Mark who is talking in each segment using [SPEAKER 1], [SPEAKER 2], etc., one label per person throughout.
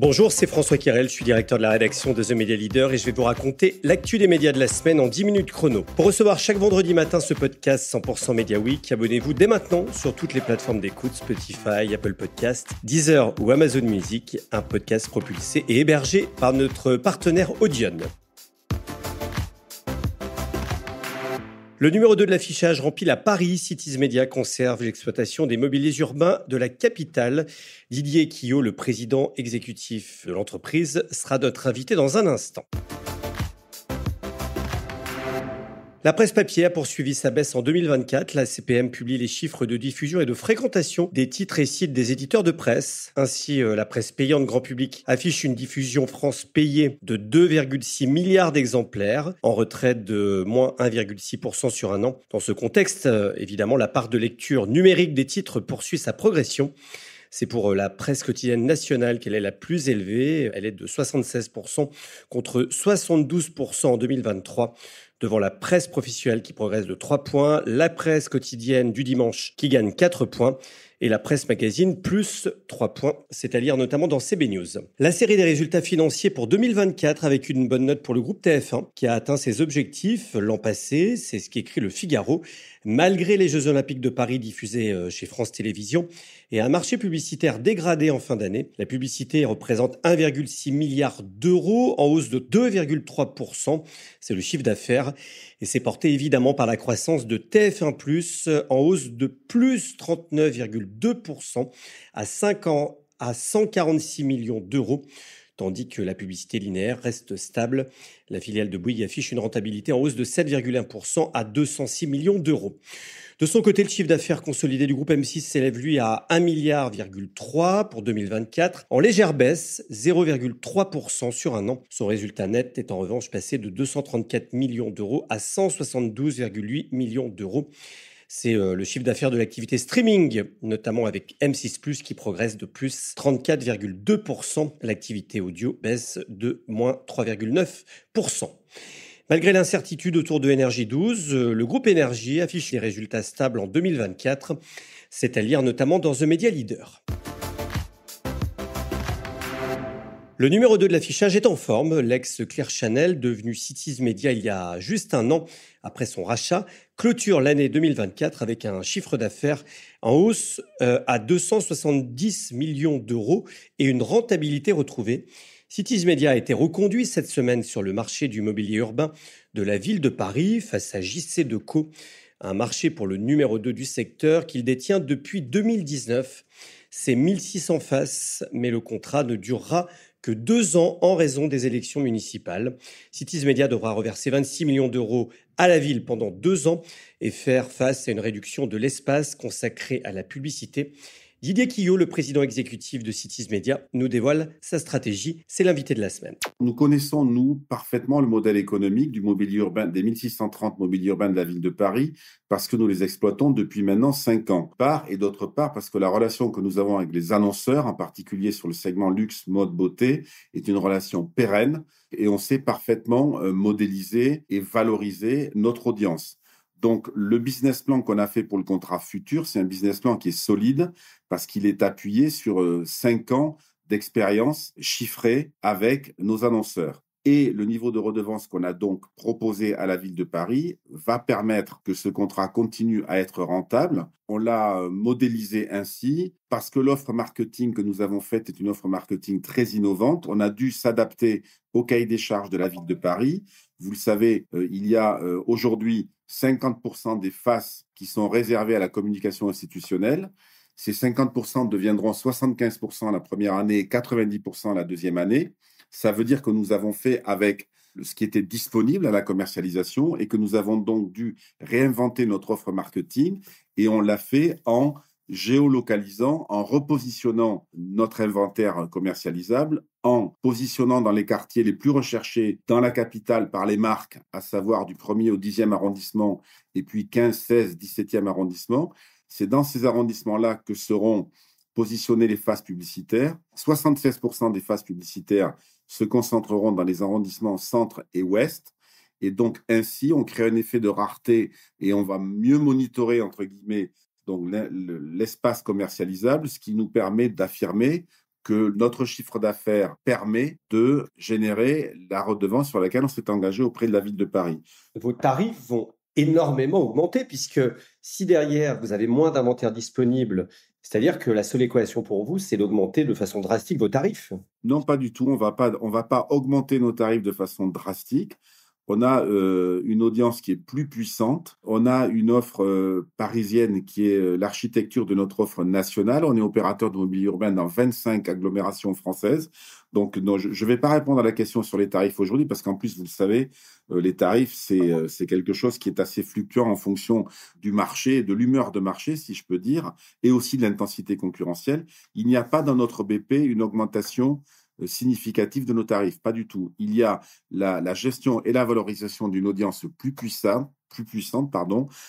[SPEAKER 1] Bonjour, c'est François Kirel, je suis directeur de la rédaction de The Media Leader et je vais vous raconter l'actu des médias de la semaine en 10 minutes chrono. Pour recevoir chaque vendredi matin ce podcast 100% Media Week, abonnez-vous dès maintenant sur toutes les plateformes d'écoute, Spotify, Apple Podcasts, Deezer ou Amazon Music, un podcast propulsé et hébergé par notre partenaire Audion. Le numéro 2 de l'affichage remplit la Paris. Cities Media conserve l'exploitation des mobiliers urbains de la capitale. Didier Quillot, le président exécutif de l'entreprise, sera notre invité dans un instant. La presse papier a poursuivi sa baisse en 2024. La CPM publie les chiffres de diffusion et de fréquentation des titres et sites des éditeurs de presse. Ainsi, la presse payante grand public affiche une diffusion France payée de 2,6 milliards d'exemplaires, en retrait de moins 1,6% sur un an. Dans ce contexte, évidemment, la part de lecture numérique des titres poursuit sa progression. C'est pour la presse quotidienne nationale qu'elle est la plus élevée. Elle est de 76% contre 72% en 2023. Devant la presse professionnelle qui progresse de 3 points, la presse quotidienne du dimanche qui gagne 4 points et la presse magazine plus 3 points, c'est à dire notamment dans CB News. La série des résultats financiers pour 2024 avec une bonne note pour le groupe TF1 qui a atteint ses objectifs l'an passé, c'est ce qu'écrit le Figaro, malgré les Jeux Olympiques de Paris diffusés chez France Télévisions et un marché publicitaire dégradé en fin d'année. La publicité représente 1,6 milliard d'euros en hausse de 2,3%, c'est le chiffre d'affaires. Et c'est porté évidemment par la croissance de TF1+, en hausse de plus 39,2% à 146 millions d'euros, tandis que la publicité linéaire reste stable. La filiale de Bouygues affiche une rentabilité en hausse de 7,1% à 206 millions d'euros. De son côté, le chiffre d'affaires consolidé du groupe M6 s'élève lui à 1,3 milliard pour 2024, en légère baisse, 0,3% sur un an. Son résultat net est en revanche passé de 234 millions d'euros à 172,8 millions d'euros. C'est le chiffre d'affaires de l'activité streaming, notamment avec M6+, qui progresse de plus 34,2%. L'activité audio baisse de moins 3,9%. Malgré l'incertitude autour de Énergie 12, le groupe Énergie affiche des résultats stables en 2024, c'est à lire notamment dans The Media Leader. Le numéro 2 de l'affichage est en forme. L'ex-Clear Channel, devenu Cities Media il y a juste un an après son rachat, clôture l'année 2024 avec un chiffre d'affaires en hausse à 270 millions d'euros et une rentabilité retrouvée. Cities Media a été reconduit cette semaine sur le marché du mobilier urbain de la ville de Paris face à JC Deco, un marché pour le numéro 2 du secteur qu'il détient depuis 2019. C'est 1600 faces, mais le contrat ne durera que 2 ans en raison des élections municipales. Cities Media devra reverser 26 millions d'euros à la ville pendant 2 ans et faire face à une réduction de l'espace consacré à la publicité. Didier Quillot, le président exécutif de Cities Media, nous dévoile sa stratégie. C'est l'invité de la semaine.
[SPEAKER 2] Nous connaissons, nous, parfaitement le modèle économique du mobilier urbain, des 1630 mobiliers urbains de la ville de Paris, parce que nous les exploitons depuis maintenant 5 ans. Et d'autre part, parce que la relation que nous avons avec les annonceurs, en particulier sur le segment luxe, mode, beauté, est une relation pérenne et on sait parfaitement modéliser et valoriser notre audience. Donc, le business plan qu'on a fait pour le contrat futur, c'est un business plan qui est solide parce qu'il est appuyé sur 5 ans d'expérience chiffrée avec nos annonceurs. Et le niveau de redevance qu'on a donc proposé à la ville de Paris va permettre que ce contrat continue à être rentable. On l'a modélisé ainsi parce que l'offre marketing que nous avons faite est une offre marketing très innovante. On a dû s'adapter au cahier des charges de la ville de Paris. Vous le savez, il y a aujourd'hui 50% des faces qui sont réservées à la communication institutionnelle. Ces 50% deviendront 75% la première année et 90% la deuxième année. Ça veut dire que nous avons fait avec ce qui était disponible à la commercialisation et que nous avons donc dû réinventer notre offre marketing et on l'a fait en géolocalisant, en repositionnant notre inventaire commercialisable, en positionnant dans les quartiers les plus recherchés dans la capitale par les marques, à savoir du 1er au 10e arrondissement et puis 15, 16, 17e arrondissement. C'est dans ces arrondissements-là que seront positionner les faces publicitaires. 76% des faces publicitaires se concentreront dans les arrondissements centre et ouest. Et donc, ainsi, on crée un effet de rareté et on va mieux monitorer, entre guillemets, donc l'espace commercialisable, ce qui nous permet d'affirmer que notre chiffre d'affaires permet de générer la redevance sur laquelle on s'est engagé auprès de la ville de Paris.
[SPEAKER 1] Vos tarifs vont énormément augmenter puisque si derrière vous avez moins d'inventaire disponible, c'est-à-dire que la seule équation pour vous, c'est d'augmenter de façon drastique vos tarifs.
[SPEAKER 2] Non, pas du tout. On va pas augmenter nos tarifs de façon drastique. On a une audience qui est plus puissante. On a une offre parisienne qui est l'architecture de notre offre nationale. On est opérateur de mobilier urbain dans 25 agglomérations françaises. Donc, non, je ne vais pas répondre à la question sur les tarifs aujourd'hui parce qu'en plus, vous le savez, les tarifs, c'est quelque chose qui est assez fluctuant en fonction du marché, de l'humeur de marché, si je peux dire, et aussi de l'intensité concurrentielle. Il n'y a pas dans notre BP une augmentation significatif de nos tarifs. Pas du tout. Il y a la gestion et la valorisation d'une audience plus puissante,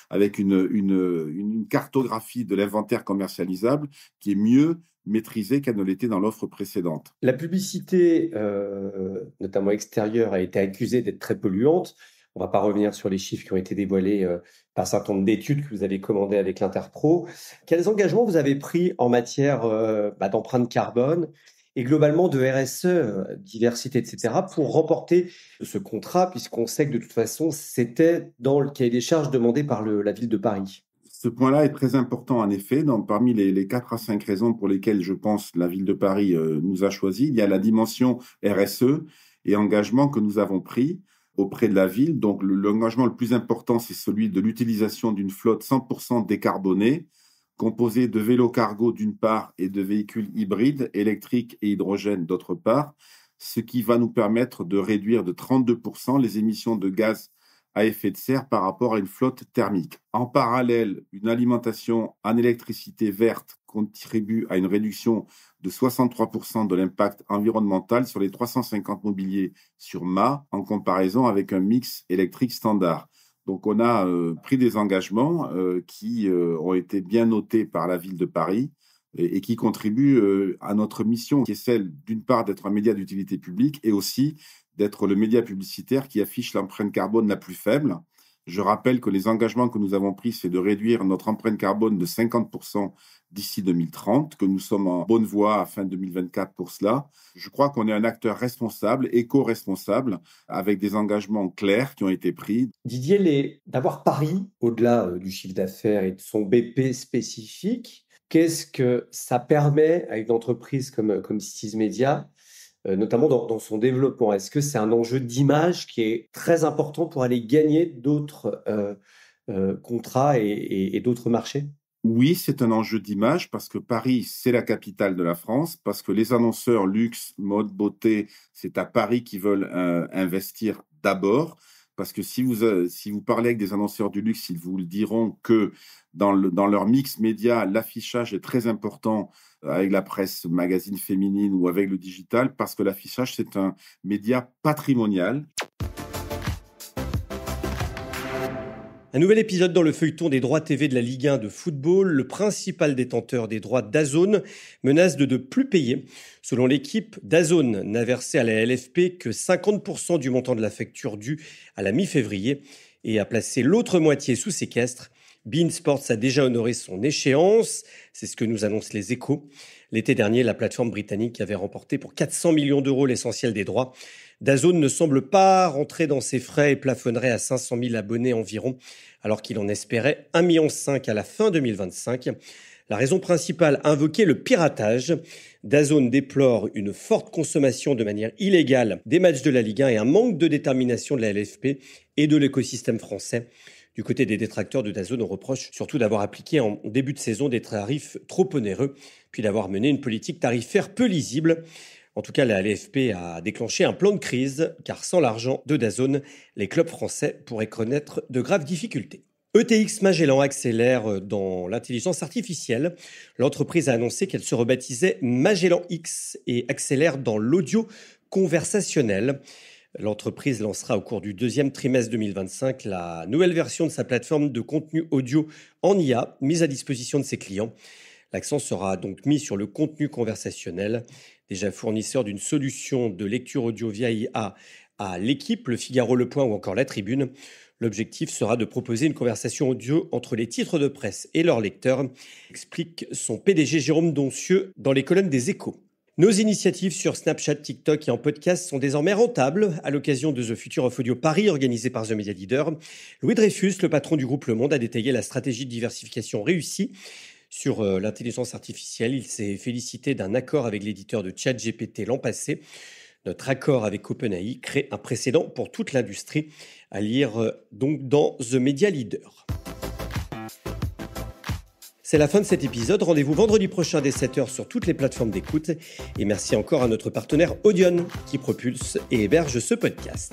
[SPEAKER 2] avec une cartographie de l'inventaire commercialisable qui est mieux maîtrisée qu'elle ne l'était dans l'offre précédente.
[SPEAKER 1] La publicité, notamment extérieure, a été accusée d'être très polluante. On ne va pas revenir sur les chiffres qui ont été dévoilés par un certain nombre d'études que vous avez commandées avec l'Interpro. Quels engagements vous avez pris en matière d'empreinte carbone et globalement de RSE, diversité, etc., pour remporter ce contrat, puisqu'on sait que de toute façon, c'était dans le cahier des charges demandé par la ville de Paris?
[SPEAKER 2] Ce point-là est très important, en effet. Parmi les 4 à 5 raisons pour lesquelles, je pense, la ville de Paris nous a choisis, il y a la dimension RSE et engagement que nous avons pris auprès de la ville. Donc, l'engagement le plus important, c'est celui de l'utilisation d'une flotte 100% décarbonée, composé de vélos cargo d'une part et de véhicules hybrides, électriques et hydrogène d'autre part, ce qui va nous permettre de réduire de 32% les émissions de gaz à effet de serre par rapport à une flotte thermique. En parallèle, une alimentation en électricité verte contribue à une réduction de 63% de l'impact environnemental sur les 350 mobiliers sur mât en comparaison avec un mix électrique standard. Donc, on a pris des engagements qui ont été bien notés par la ville de Paris et qui contribuent à notre mission, qui est celle, d'une part, d'être un média d'utilité publique et aussi d'être le média publicitaire qui affiche l'empreinte carbone la plus faible. Je rappelle que les engagements que nous avons pris, c'est de réduire notre empreinte carbone de 50% d'ici 2030, que nous sommes en bonne voie à fin 2024 pour cela. Je crois qu'on est un acteur responsable, éco-responsable, avec des engagements clairs qui ont été pris.
[SPEAKER 1] Didier, d'avoir Paris, au-delà du chiffre d'affaires et de son BP spécifique, qu'est-ce que ça permet à une entreprise comme Cities Media, notamment dans son développement? Est-ce que c'est un enjeu d'image qui est très important pour aller gagner d'autres contrats et d'autres marchés?
[SPEAKER 2] Oui, c'est un enjeu d'image parce que Paris, c'est la capitale de la France, parce que les annonceurs luxe, mode, beauté, c'est à Paris qu'ils veulent investir d'abord. Parce que si vous parlez avec des annonceurs du luxe, ils vous le diront que dans leur mix média, l'affichage est très important avec la presse magazine féminine ou avec le digital, parce que l'affichage, c'est un média patrimonial.
[SPEAKER 1] Un nouvel épisode dans le feuilleton des droits TV de la Ligue 1 de football. Le principal détenteur des droits DAZN menace de ne plus payer. Selon l'équipe, DAZN n'a versé à la LFP que 50% du montant de la facture due à la mi-février et a placé l'autre moitié sous séquestre. beIN Sports a déjà honoré son échéance. C'est ce que nous annoncent les Échos. L'été dernier, la plateforme britannique avait remporté pour 400 millions d'euros l'essentiel des droits. DAZN ne semble pas rentrer dans ses frais et plafonnerait à 500 000 abonnés environ, alors qu'il en espérait 1,5 million à la fin 2025. La raison principale invoquée, le piratage. DAZN déplore une forte consommation de manière illégale des matchs de la Ligue 1 et un manque de détermination de la LFP et de l'écosystème français. Du côté des détracteurs de DAZN, on reproche surtout d'avoir appliqué en début de saison des tarifs trop onéreux, puis d'avoir mené une politique tarifaire peu lisible. En tout cas, la LFP a déclenché un plan de crise, car sans l'argent de DAZN, les clubs français pourraient connaître de graves difficultés. ETX Magellan accélère dans l'intelligence artificielle. L'entreprise a annoncé qu'elle se rebaptisait Magellan X et accélère dans l'audio conversationnel. L'entreprise lancera au cours du deuxième trimestre 2025 la nouvelle version de sa plateforme de contenu audio en IA mise à disposition de ses clients. L'accent sera donc mis sur le contenu conversationnel. Déjà fournisseur d'une solution de lecture audio via IA à L'Équipe, Le Figaro, Le Point ou encore La Tribune, l'objectif sera de proposer une conversation audio entre les titres de presse et leurs lecteurs, explique son PDG Jérôme Doncieux dans les colonnes des Échos. Nos initiatives sur Snapchat, TikTok et en podcast sont désormais rentables. À l'occasion de The Future of Audio Paris organisé par The Media Leader, Louis Dreyfus, le patron du groupe Le Monde, a détaillé la stratégie de diversification réussie. Sur l'intelligence artificielle, il s'est félicité d'un accord avec l'éditeur de ChatGPT l'an passé. Notre accord avec OpenAI crée un précédent pour toute l'industrie, à lire donc dans The Media Leader. C'est la fin de cet épisode. Rendez-vous vendredi prochain dès 7h sur toutes les plateformes d'écoute. Et merci encore à notre partenaire Audion qui propulse et héberge ce podcast.